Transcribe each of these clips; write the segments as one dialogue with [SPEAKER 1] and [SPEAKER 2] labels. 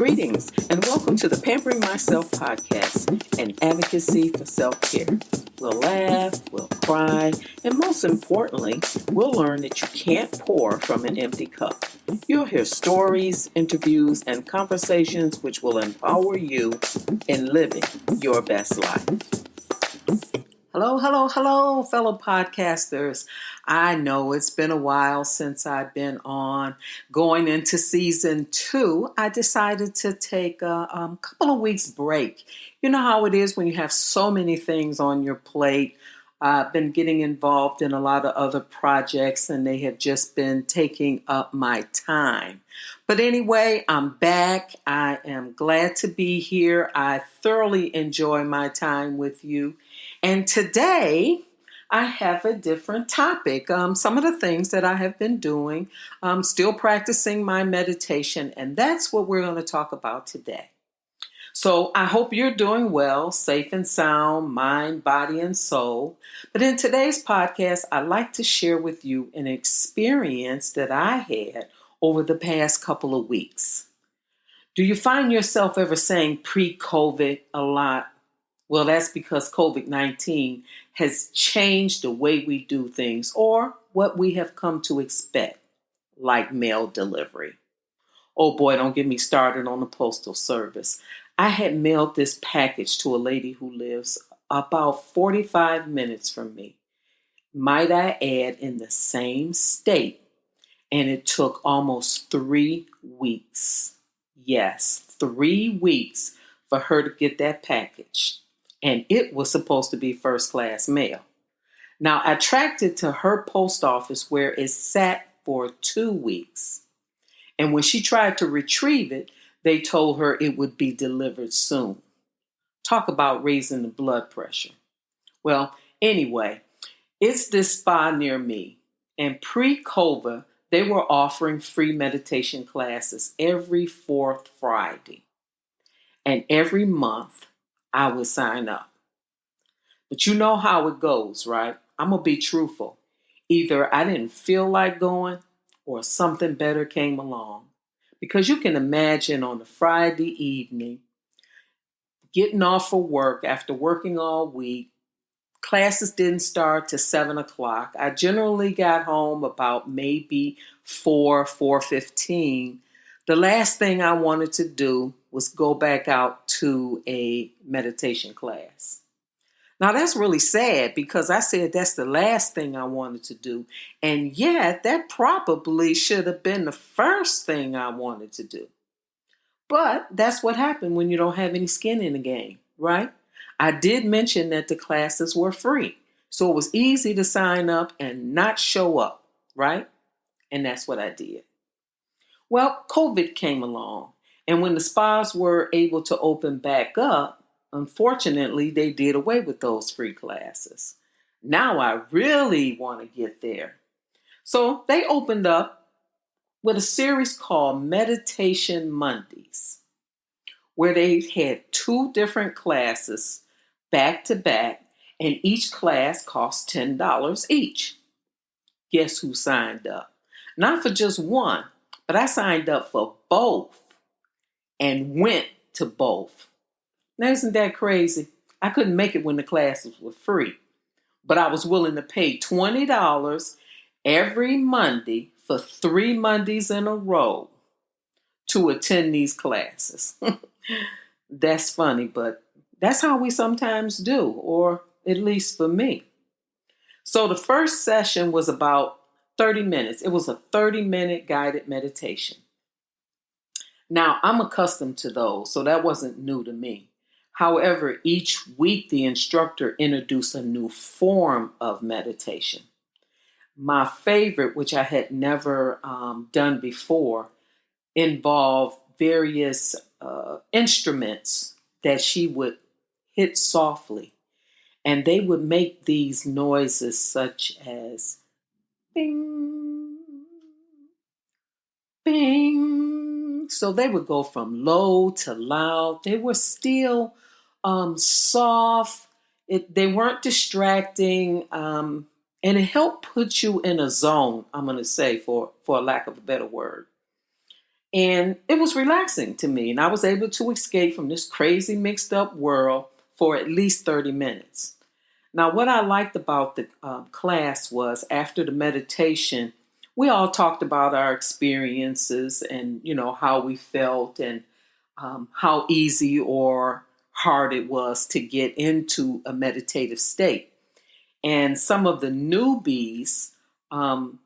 [SPEAKER 1] Greetings and welcome to the Pampering Myself podcast, an advocacy for self-care. We'll laugh, we'll cry, and most importantly, we'll learn that you can't pour from an empty cup. You'll hear stories, interviews, and conversations which will empower you in living your best life. Hello, fellow podcasters. I know it's been a while since I've been on. Going into season 2, I decided to take a couple of weeks break. You know how it is when you have so many things on your plate. I've been getting involved in a lot of other projects and they have just been taking up my time. But anyway, I'm back. I am glad to be here. I thoroughly enjoy my time with you. And today, I have a different topic. Some of the things that I have been doing, still practicing my meditation, and that's what we're going to talk about today. So I hope you're doing well, safe and sound, mind, body, and soul. But in today's podcast, I'd like to share with you an experience that I had over the past couple of weeks. Do you find yourself ever saying pre-COVID a lot? Well, that's because COVID-19 has changed the way we do things or what we have come to expect, like mail delivery. Oh boy, don't get me started on the postal service. I had mailed this package to a lady who lives about 45 minutes from me. Might I add, in the same state. And it took almost 3 weeks. Yes, 3 weeks for her to get that package. And it was supposed to be first-class mail. Now, I tracked it to her post office where it sat for 2 weeks. And when she tried to retrieve it, they told her it would be delivered soon. Talk about raising the blood pressure. Well, anyway, it's this spa near me. And pre-COVID, they were offering free meditation classes every 4th Friday. And every month, I would sign up. But you know how it goes, right? I'm going to be truthful. Either I didn't feel like going or something better came along. Because you can imagine on a Friday evening, getting off of work after working all week, classes didn't start till 7 o'clock. I generally got home about maybe 4:15. The last thing I wanted to do was go back out to a meditation class. Now that's really sad because I said that's the last thing I wanted to do. And yet that probably should have been the first thing I wanted to do. But that's what happened when you don't have any skin in the game, right? I did mention that the classes were free. So it was easy to sign up and not show up, right? And that's what I did. Well, COVID came along, and when the spas were able to open back up, unfortunately, they did away with those free classes. Now I really want to get there. So they opened up with a series called Meditation Mondays, where they had 2 different classes back to back, and each class cost $10 each. Guess who signed up? Not for just one, but I signed up for both and went to both. Now, isn't that crazy? I couldn't make it when the classes were free, but I was willing to pay $20 every Monday for 3 Mondays in a row to attend these classes. That's funny, but that's how we sometimes do, or at least for me. So the first session was about 30 minutes. It was a 30-minute guided meditation. Now, I'm accustomed to those, so that wasn't new to me. However, each week the instructor introduced a new form of meditation. My favorite, which I had never done before, involved various instruments that she would hit softly. And they would make these noises such as bing, bing. So they would go from low to loud. They were still soft. They weren't distracting. And it helped put you in a zone, I'm going to say, for lack of a better word. And it was relaxing to me. And I was able to escape from this crazy mixed up world for at least 30 minutes. Now, what I liked about the class was after the meditation, we all talked about our experiences and, how we felt and how easy or hard it was to get into a meditative state. And some of the newbies um,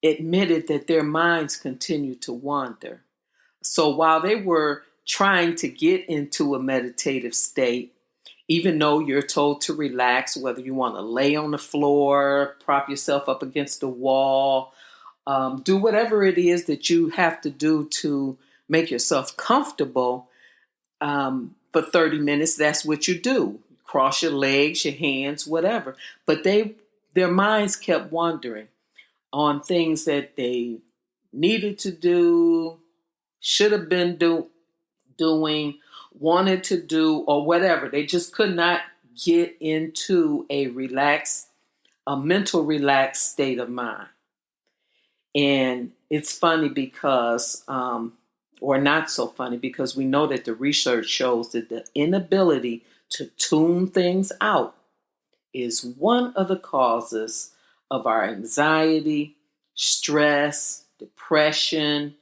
[SPEAKER 1] admitted that their minds continued to wander. So while they were trying to get into a meditative state, even though you're told to relax, whether you want to lay on the floor, prop yourself up against the wall, do whatever it is that you have to do to make yourself comfortable for 30 minutes, that's what you do. Cross your legs, your hands, whatever. But their minds kept wandering on things that they needed to do, should have been doing, wanted to do, or whatever. They just could not get into a mental relaxed state of mind. And it's funny because, or not so funny, because we know that the research shows that the inability to tune things out is one of the causes of our anxiety, stress, depression,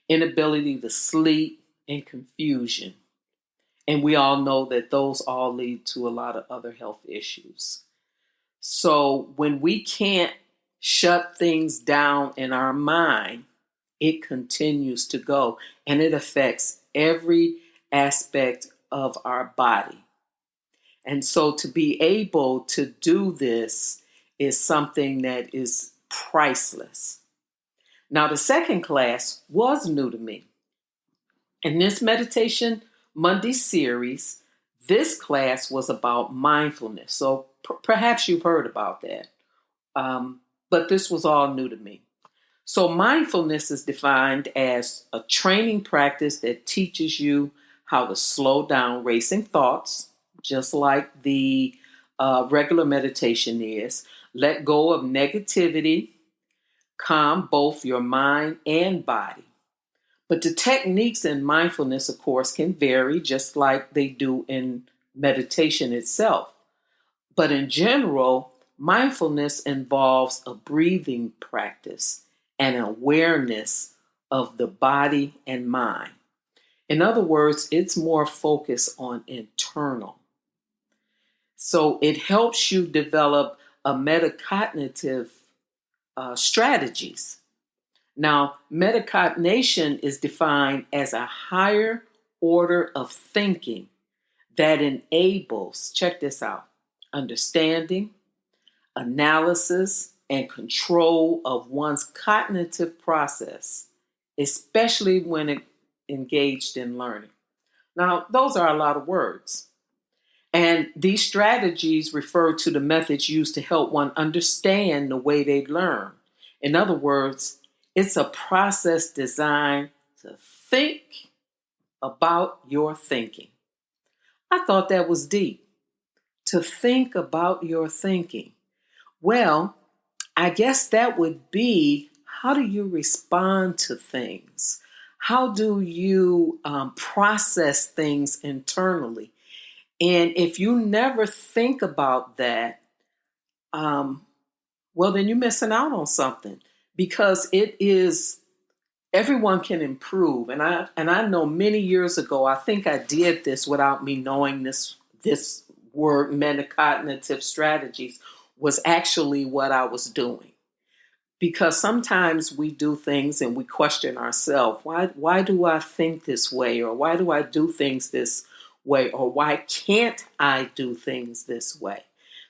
[SPEAKER 1] inability to sleep, and confusion. And we all know that those all lead to a lot of other health issues. So when we can't shut things down in our mind, it continues to go and it affects every aspect of our body. And so to be able to do this is something that is priceless. Now, the second class was new to me. In this Meditation Monday series, this class was about mindfulness. So perhaps you've heard about that. But this was all new to me. So mindfulness is defined as a training practice that teaches you how to slow down racing thoughts, just like the regular meditation is, let go of negativity, calm both your mind and body. But the techniques in mindfulness, of course, can vary just like they do in meditation itself. But in general, mindfulness involves a breathing practice and awareness of the body and mind. In other words, it's more focused on internal. So it helps you develop a metacognitive strategies. Now, metacognition is defined as a higher order of thinking that enables, check this out, understanding, analysis, and control of one's cognitive process, especially when engaged in learning. Now, those are a lot of words. And these strategies refer to the methods used to help one understand the way they learn. In other words, it's a process designed to think about your thinking. I thought that was deep. To think about your thinking. Well, I guess that would be, how do you respond to things? How do you process things internally? And if you never think about that, well, then you're missing out on something, because it is, everyone can improve. And I know many years ago, I think I did this without me knowing this word, metacognitive strategies, was actually what I was doing. Because sometimes we do things and we question ourselves. Why do I think this way? Or why do I do things this way? Or why can't I do things this way?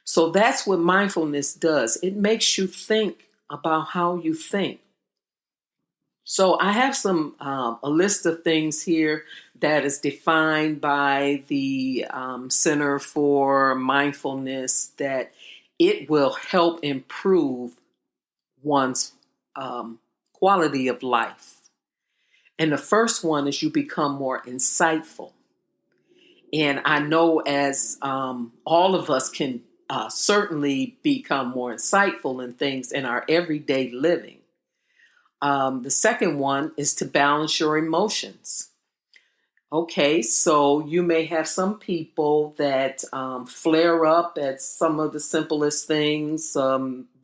[SPEAKER 1] So that's what mindfulness does. It makes you think about how you think. So I have a list of things here that is defined by the Center for Mindfulness, that it will help improve one's quality of life. And the first one is you become more insightful. And I know as all of us can certainly become more insightful in things in our everyday living. The second one is to balance your emotions. Okay, so you may have some people that flare up at some of the simplest things.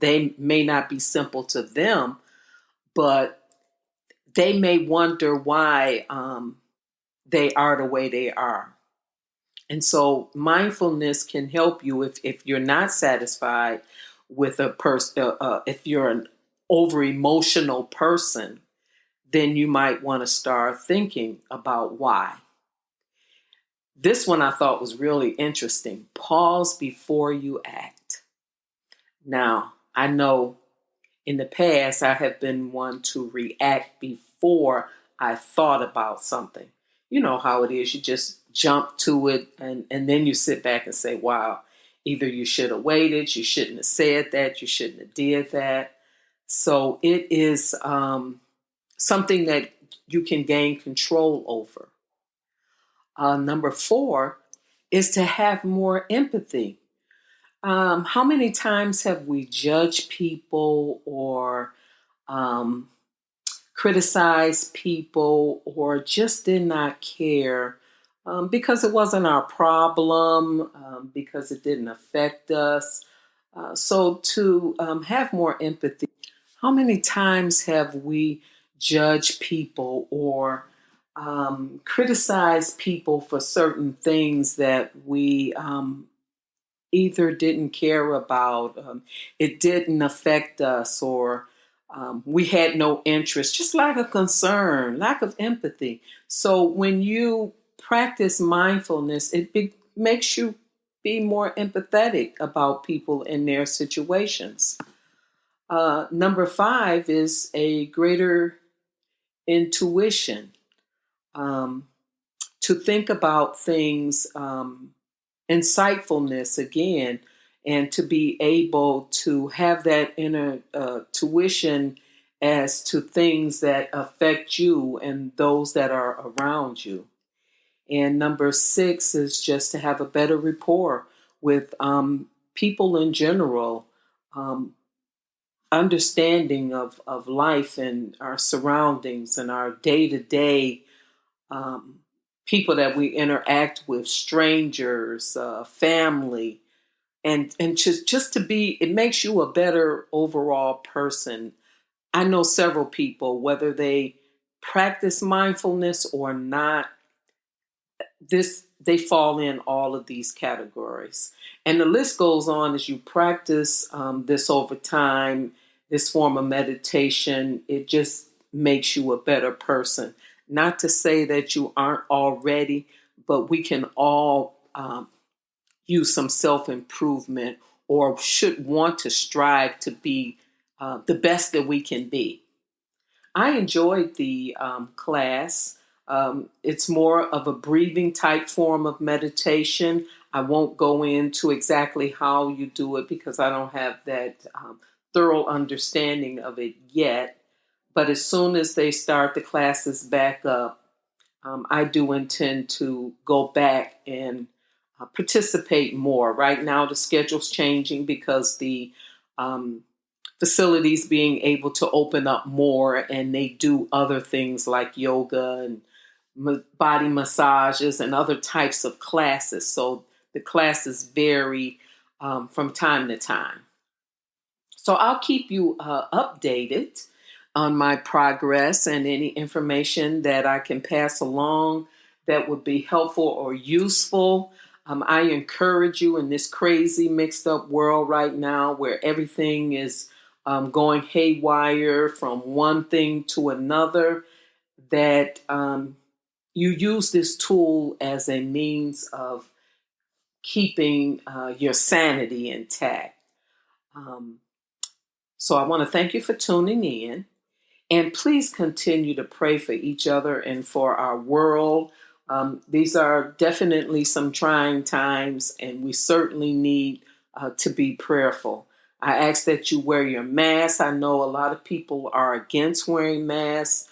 [SPEAKER 1] They may not be simple to them, but they may wonder why they are the way they are. And so mindfulness can help you if you're not satisfied with a person, if you're an over emotional person, then you might want to start thinking about why. This one I thought was really interesting. Pause before you act. Now, I know in the past I have been one to react before I thought about something. You know how it is. You just jump to it and then you sit back and say, wow, either you should have waited, you shouldn't have said that, you shouldn't have did that. So it is something that you can gain control over. Number 4 is to have more empathy. How many times have we judged people or um, criticized people or just did not care because it wasn't our problem, because it didn't affect us? So to have more empathy, how many times have we judged people or criticized people for certain things that we either didn't care about, it didn't affect us, or we had no interest, just lack of concern, lack of empathy. So when you practice mindfulness, makes you be more empathetic about people and their situations. Number 5 is a greater intuition, um, to think about things, insightfulness again, and to be able to have that inner tuition as to things that affect you and those that are around you. And number 6 is just to have a better rapport with people in general, um, understanding of life and our surroundings and our day to day people that we interact with, strangers, family, and just to be, it makes you a better overall person. I know several people, whether they practice mindfulness or not, this they fall in all of these categories, and the list goes on. As you practice this over time, this form of meditation, it just makes you a better person. Not to say that you aren't already, but we can all use some self-improvement, or should want to strive to be the best that we can be. I enjoyed the class. It's more of a breathing type form of meditation. I won't go into exactly how you do it because I don't have that thorough understanding of it yet. But as soon as they start the classes back up, I do intend to go back and participate more. Right now, the schedule's changing because the um, facilities being able to open up more, and they do other things like yoga and body massages and other types of classes. So the classes vary from time to time. So I'll keep you updated on my progress and any information that I can pass along that would be helpful or useful. I encourage you in this crazy mixed up world right now where everything is going haywire from one thing to another, that you use this tool as a means of keeping your sanity intact. Um, so I want to thank you for tuning in. And please continue to pray for each other and for our world. These are definitely some trying times, and we certainly need to be prayerful. I ask that you wear your mask. I know a lot of people are against wearing masks.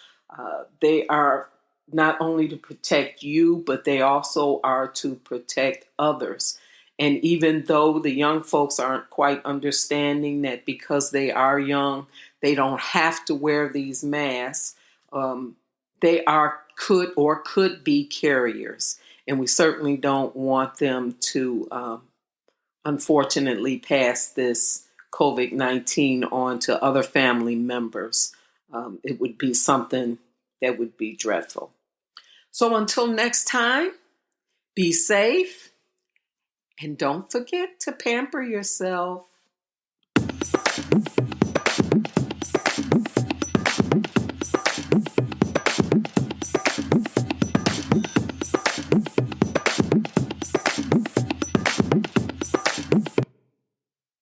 [SPEAKER 1] They are not only to protect you, but they also are to protect others. And even though the young folks aren't quite understanding that because they are young, They don't have to wear these masks. They could be carriers, and we certainly don't want them to, unfortunately, pass this COVID-19 on to other family members. It would be something that would be dreadful. So until next time, be safe and don't forget to pamper yourself.